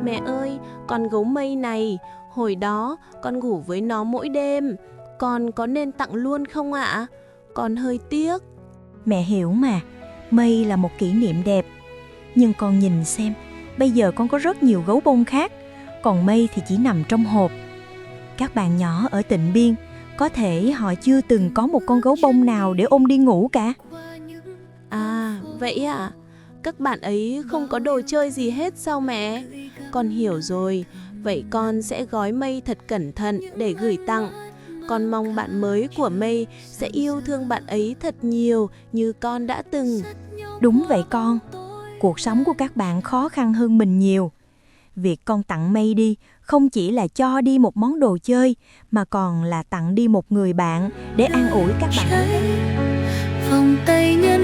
Mẹ ơi, con gấu mây này, hồi đó con ngủ với nó mỗi đêm. Con có nên tặng luôn không ạ? Con hơi tiếc. Mẹ hiểu mà, mây là một kỷ niệm đẹp. Nhưng con nhìn xem, bây giờ con có rất nhiều gấu bông khác, còn mây thì chỉ nằm trong hộp. Các bạn nhỏ ở Tịnh Biên, có thể họ chưa từng có một con gấu bông nào để ôm đi ngủ cả. À, vậy à? Các bạn ấy không có đồ chơi gì hết sao mẹ? Con hiểu rồi, vậy con sẽ gói mây thật cẩn thận để gửi tặng. Con mong bạn mới của mây sẽ yêu thương bạn ấy thật nhiều như con đã từng. Đúng vậy con, cuộc sống của các bạn khó khăn hơn mình nhiều. Việc con tặng mây đi không chỉ là cho đi một món đồ chơi, mà còn là tặng đi một người bạn để an ủi các bạn. Vòng tay nhớ